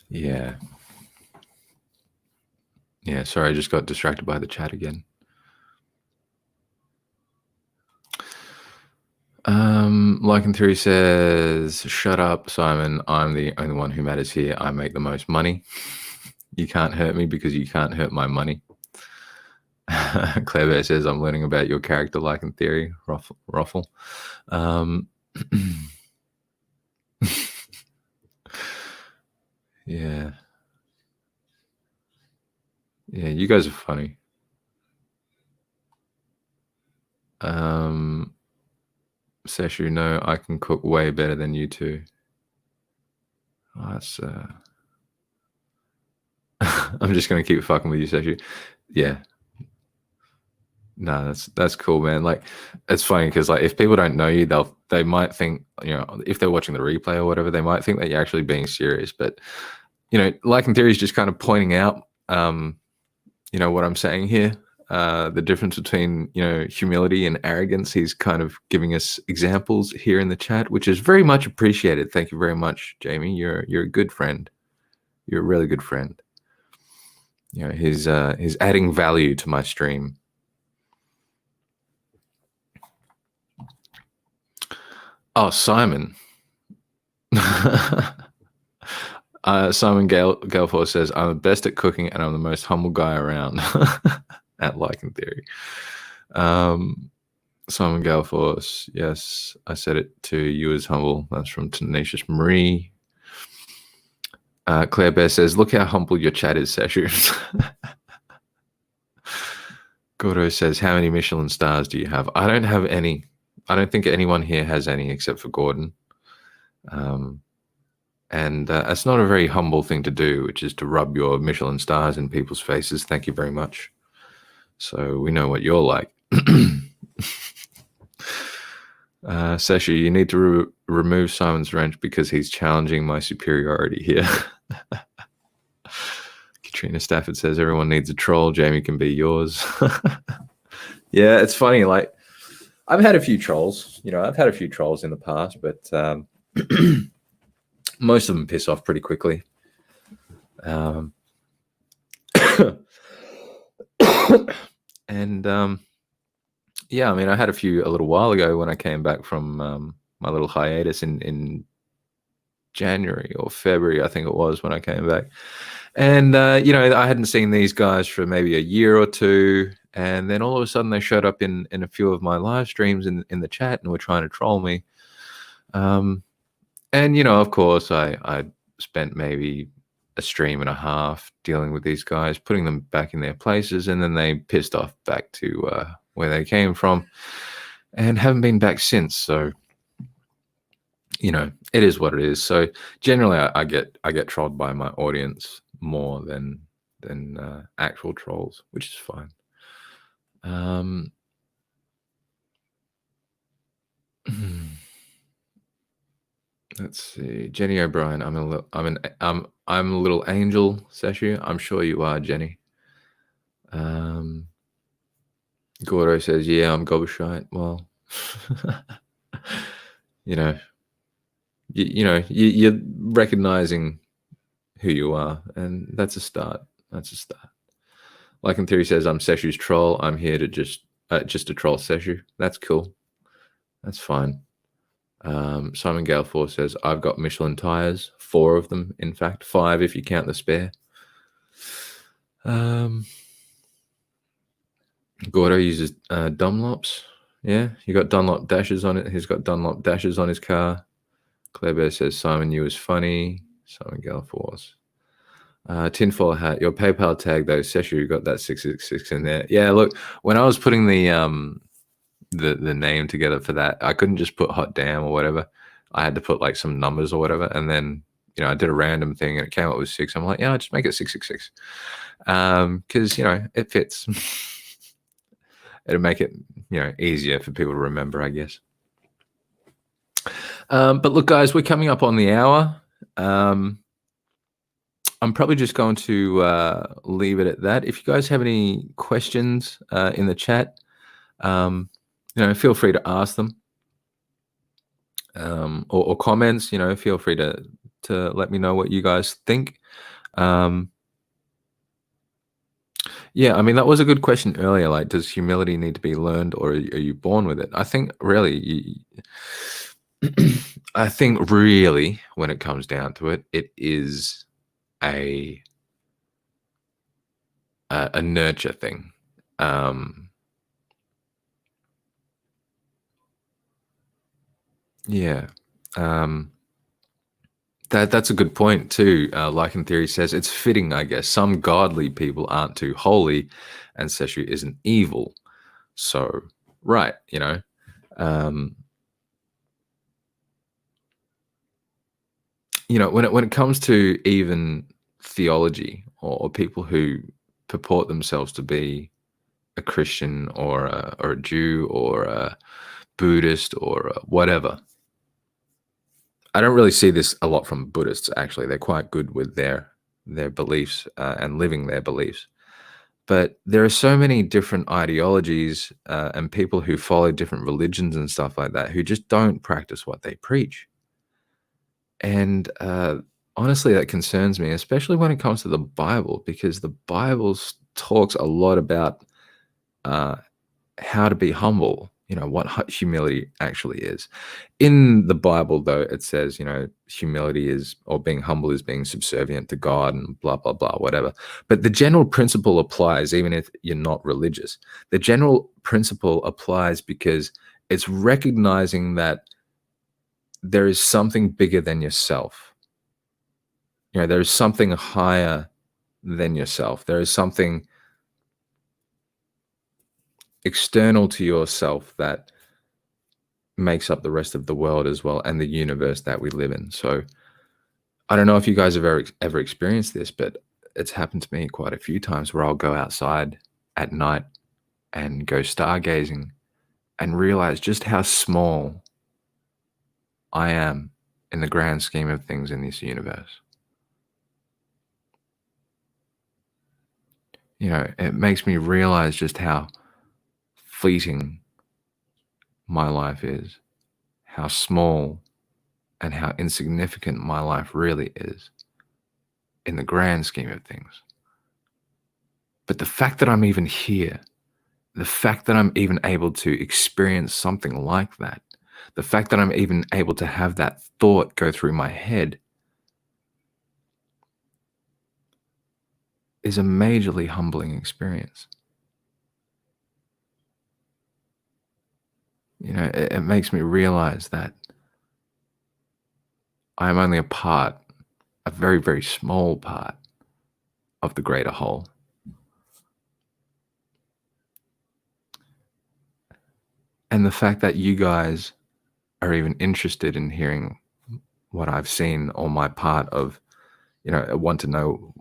Yeah. Yeah, sorry, I just got distracted by the chat again. Like in Theory says, shut up, Simon. I'm the only one who matters here. I make the most money. You can't hurt me because you can't hurt my money. Claire Bear says, I'm learning about your character, like in Theory. Ruffle. Yeah. Yeah, you guys are funny. Seshoo, no, I can cook way better than you two. Oh, that's I'm just gonna keep fucking with you, Seshoo. Yeah. No, that's cool, man. Like, it's funny because, like, if people don't know you, they might think, if they're watching the replay or whatever, they might think that you're actually being serious. But like in Theory is just kind of pointing out what I'm saying here, the difference between humility and arrogance. He's kind of giving us examples here in the chat, which is very much appreciated. Thank you very much, Jamie. You're a good friend. You're a really good friend. He's adding value to my stream. Oh, Simon. Simon Galeforce says, I'm the best at cooking and I'm the most humble guy around. At Like in Theory. Simon Galeforce, yes, I said it to you as humble. That's from Tenacious Marie. Claire Bear says, look how humble your chat is, Seshoo. Gordo says, how many Michelin stars do you have? I don't have any. I don't think anyone here has any except for Gordon. And it's not a very humble thing to do, which is to rub your Michelin stars in people's faces. Thank you very much. So we know what you're like. Seshoo, you need to remove Simon's wrench because he's challenging my superiority here. Katrina Stafford says everyone needs a troll. Jamie can be yours. Yeah, it's funny. Like, I've had a few trolls. I've had a few trolls in the past, but most of them piss off pretty quickly. And yeah, I mean, I had a few a little while ago when I came back from my little hiatus in January or February, I think it was, when I came back. And I hadn't seen these guys for maybe a year or two, and then all of a sudden they showed up in a few of my live streams in the chat and were trying to troll me. And of course, I spent maybe a stream and a half dealing with these guys, putting them back in their places, and then they pissed off back to where they came from, and haven't been back since. So it is what it is. So generally, I get trolled by my audience more than actual trolls, which is fine. Let's see, Jenny O'Brien. I'm a little angel, Seshoo. I'm sure you are, Jenny. Gordo says, yeah, I'm gobbleshite. Well, you're recognizing who you are, and that's a start. Like in Theory says, I'm Seshoo's troll. I'm here to just to troll Seshoo. That's cool. That's fine. Simon Gale 4 says, I've got Michelin tires, 4 of them, in fact, 5 if you count the spare. Gordo uses Dunlops. Yeah, you got Dunlop dashes on it. He's got Dunlop dashes on his car. Claire Bear says, Simon, you was funny. Simon Gale 4's. Tinfoil hat, your PayPal tag though, Seshoo, got that 666 in there. Yeah, look, when I was putting the name together for that, I couldn't just put hot damn or whatever. I had to put like some numbers or whatever, and then I did a random thing and it came up with 6. I'm like, yeah, just make it 666, because it fits. It'll make it easier for people to remember, I guess. But look, guys, we're coming up on the hour. I'm probably just going to leave it at that. If you guys have any questions in the chat, feel free to ask them, or comments. Feel free to let me know what you guys think. Yeah, I mean, that was a good question earlier. Like, does humility need to be learned, or are you born with it? I think really, I think really, when it comes down to it, it is a nurture thing. Yeah. That's a good point too. Like in Theory says, it's fitting, I guess. Some godly people aren't too holy, and Seshoo isn't evil. So, right, when it comes to even theology or people who purport themselves to be a Christian or a Jew or a Buddhist or whatever, I don't really see this a lot from Buddhists. Actually, they're quite good with their beliefs and living their beliefs. But there are so many different ideologies and people who follow different religions and stuff like that who just don't practice what they preach. And honestly, that concerns me, especially when it comes to the Bible, because the Bible talks a lot about how to be humble, what humility actually is. In the Bible, though, it says, humility is, or being humble is being subservient to God and blah, blah, blah, whatever. But the general principle applies even if you're not religious. The general principle applies because it's recognizing that there is something bigger than yourself. There is something higher than yourself. There is something external to yourself that makes up the rest of the world as well, and the universe that we live in. So I don't know if you guys have ever experienced this, but it's happened to me quite a few times where I'll go outside at night and go stargazing and realize just how small I am in the grand scheme of things in this universe. You know, it makes me realize just how fleeting my life is, how small and how insignificant my life really is in the grand scheme of things. But the fact that I'm even here, the fact that I'm even able to experience something like that, the fact that I'm even able to have that thought go through my head is a majorly humbling experience. You know, it makes me realize that I'm only a part, a very, very small part of the greater whole. And the fact that you guys are even interested in hearing what I've seen or my part of, you know, want to know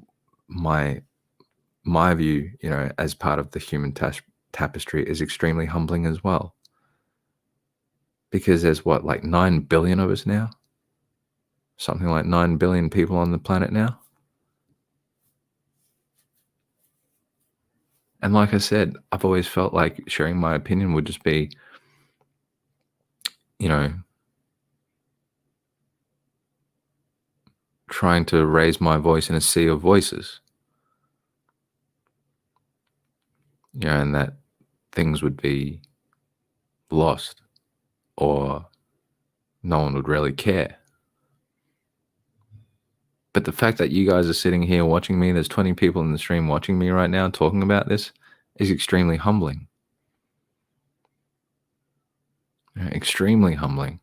my view, you know, as part of the human tapestry is extremely humbling as well. Because there's what, like 9 billion of us now? Something like 9 billion people on the planet now. And like I said, I've always felt like sharing my opinion would just be, you know, trying to raise my voice in a sea of voices. You know, and that things would be lost or no one would really care. But the fact that you guys are sitting here watching me, there's 20 people in the stream watching me right now talking about this, is extremely humbling. You know, extremely humbling.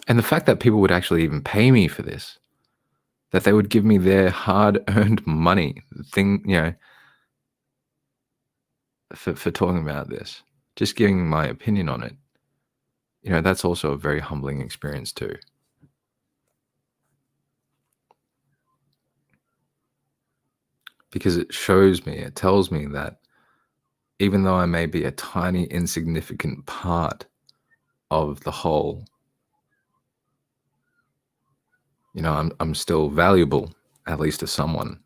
And the fact that people would actually even pay me for this, that they would give me their hard-earned money, you know, for talking about this, just giving my opinion on it, you know, that's also a very humbling experience too. Because it shows me, it tells me that even though I may be a tiny, insignificant part of the whole, you know, I'm still valuable, at least to someone.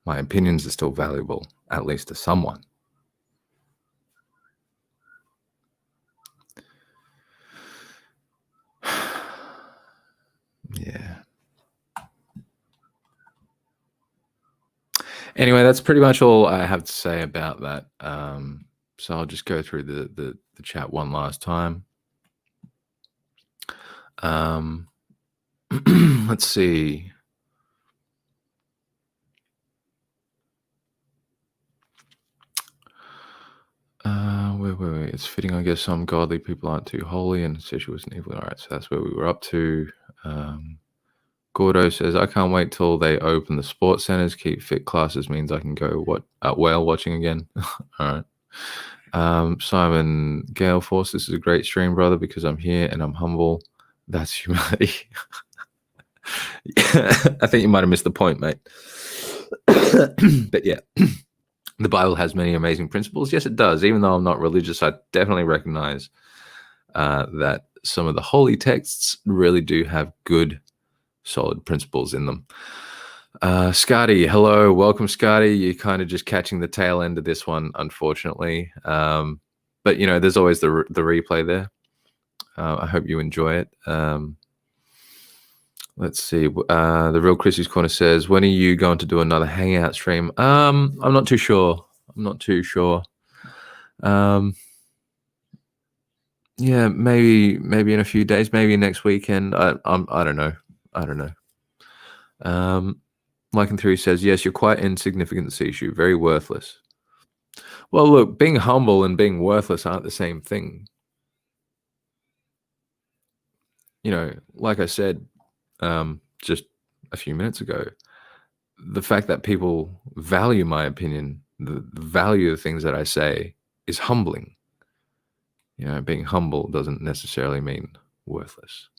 My opinions are still valuable, at least to someone. Yeah. Anyway, that's pretty much all I have to say about that. So I'll just go through the chat one last time. Let's see. Wait. It's fitting, I guess, some godly people aren't too holy, and Seshoo was an evil. All right, so that's where we were up to. Gordo says, I can't wait till they open the sports centers. Keep fit classes means I can go whale watching again. All right. Simon Gale Force, this is a great stream, brother, because I'm here and I'm humble. That's humility. I think you might have missed the point, mate. But yeah, the Bible has many amazing principles. Yes, it does. Even though I'm not religious, I definitely recognize that some of the holy texts really do have good, solid principles in them. Scotty, hello, welcome, Scotty. You're kind of just catching the tail end of this one, unfortunately. But you know, there's always the replay there. I hope you enjoy it. Let's see. The Real Chrissy's Corner says, when are you going to do another hangout stream? I'm not too sure. Yeah, maybe in a few days, maybe next weekend. I don't know. Mike and Theory says, yes, you're quite insignificant, Seshoo. Very worthless. Well, look, being humble and being worthless aren't the same thing. You know, like I said just a few minutes ago, the fact that people value my opinion, the value of things that I say is humbling. You know, being humble doesn't necessarily mean worthless.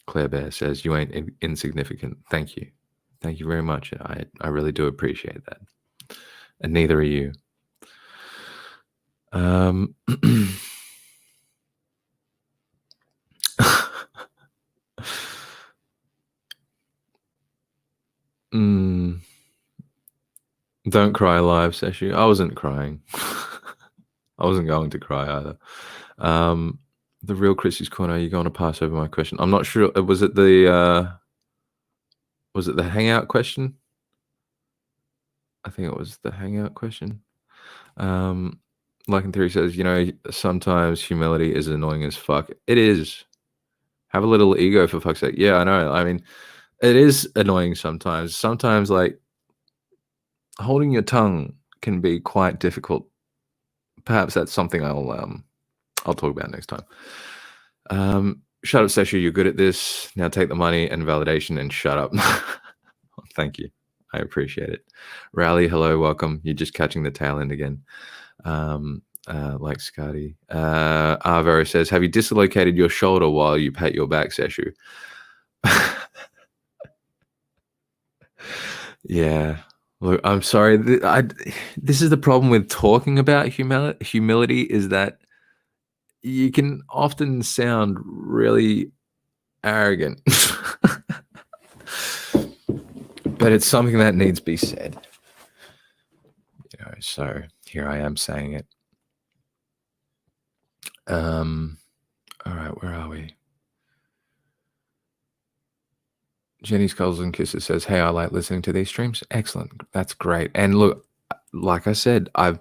Claire Bear says, you ain't insignificant. Thank you. Thank you very much. I really do appreciate that. And neither are you. Don't cry live, Seshoo. I wasn't crying. I wasn't going to cry either. The real Chrissy's corner. Are you going to pass over my question? I'm not sure. Was it the hangout question? I think it was the hangout question. Like in theory says, sometimes humility is annoying as fuck. It is. Have a little ego for fuck's sake. Yeah, I know. I mean, it is annoying sometimes. Sometimes, like, holding your tongue can be quite difficult. Perhaps that's something I'll talk about next time. Shut up, Seshoo. You're good at this. Now take the money and validation and shut up. Thank you. I appreciate it. Rally, hello, welcome. You're just catching the tail end again. Like Scotty. Arvero says, have you dislocated your shoulder while you pat your back, Seshoo? Yeah. Look, I'm sorry. This is the problem with talking about humility is that you can often sound really arrogant. But it's something that needs to be said. So here I am saying it. All right, where are we? Jenny's Skulls and Kisses says, hey, I like listening to these streams. Excellent. That's great. And look, like I said, I've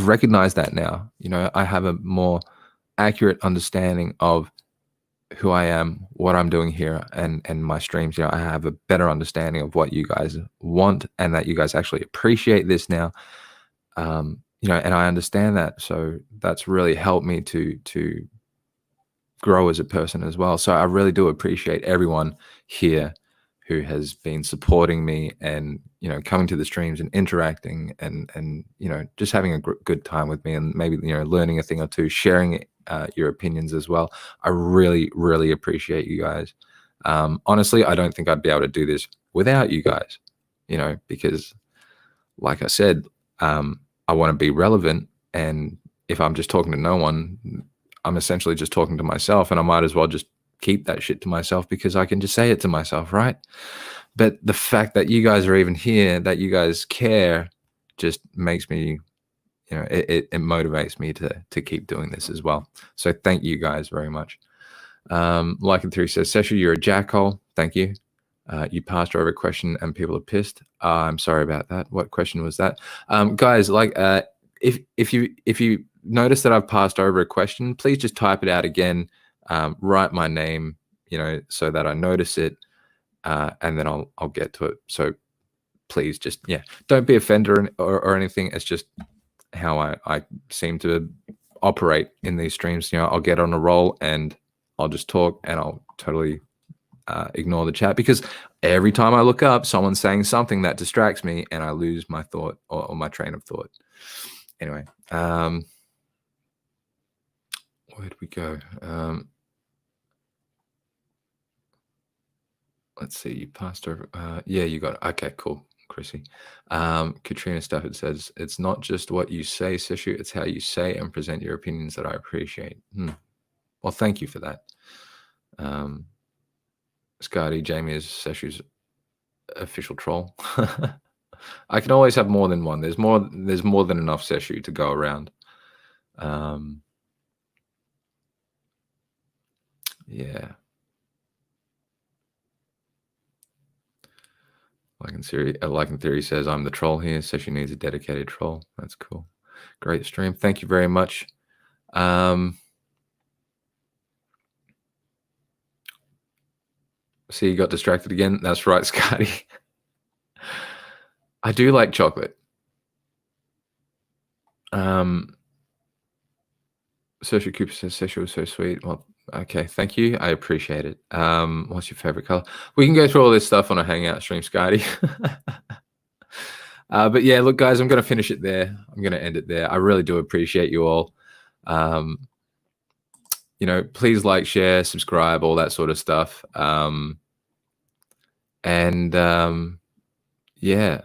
recognized that now. I have a more accurate understanding of who I am, what I'm doing here, and my streams. I have a better understanding of what you guys want and that you guys actually appreciate this now. And I understand that. So that's really helped me to grow as a person as well. So I really do appreciate everyone here who has been supporting me and, coming to the streams and interacting and just having a good time with me and maybe, learning a thing or two, sharing your opinions as well. I really, really appreciate you guys. Honestly, I don't think I'd be able to do this without you guys, because like I said, I want to be relevant. And if I'm just talking to no one, I'm essentially just talking to myself, and I might as well just keep that shit to myself because I can just say it to myself, right? But the fact that you guys are even here, that you guys care, just makes me, it motivates me to keep doing this as well. So thank you guys very much. Like in theory says, Seshoo, you're a jackhole. Thank you. You passed over a question and people are pissed. I'm sorry about that. What question was that? Guys, like if you notice that I've passed over a question, please just type it out again. Write my name, so that I notice it, and then I'll get to it. So please just, don't be offended or anything. It's just how I seem to operate in these streams. I'll get on a roll and I'll just talk and I'll totally ignore the chat because every time I look up, someone's saying something that distracts me and I lose my thought or my train of thought. Anyway, where'd we go? Let's see, you passed over. Yeah, you got it. Okay, cool, Chrissy. Katrina Stafford says, it's not just what you say, Seshoo, it's how you say and present your opinions that I appreciate. Well, thank you for that. Scotty, Jamie is Seshoo's official troll. I can always have more than one. There's more than enough Seshoo to go around. Yeah. Like in theory says, I'm the troll here. Seshoo needs a dedicated troll. That's cool. Great stream. Thank you very much. See, you got distracted again. That's right, Scotty. I do like chocolate. Seshoo Cooper says Seshoo was so sweet. Well, okay, thank you. I appreciate it. What's your favorite color? We can go through all this stuff on a hangout stream, Scotty. But yeah, look, guys, I'm going to finish it there. I'm going to end it there. I really do appreciate you all. Please like, share, subscribe, all that sort of stuff. Yeah,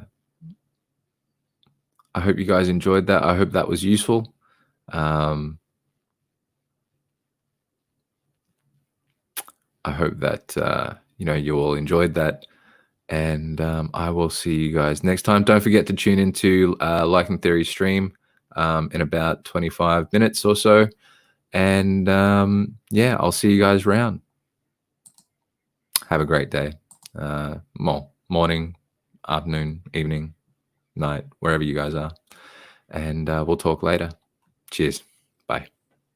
I hope you guys enjoyed that. I hope that was useful. I hope that, you all enjoyed that. And I will see you guys next time. Don't forget to tune into Like and Theory stream in about 25 minutes or so. And yeah, I'll see you guys around. Have a great day. Morning, afternoon, evening, night, wherever you guys are. And we'll talk later. Cheers. Bye.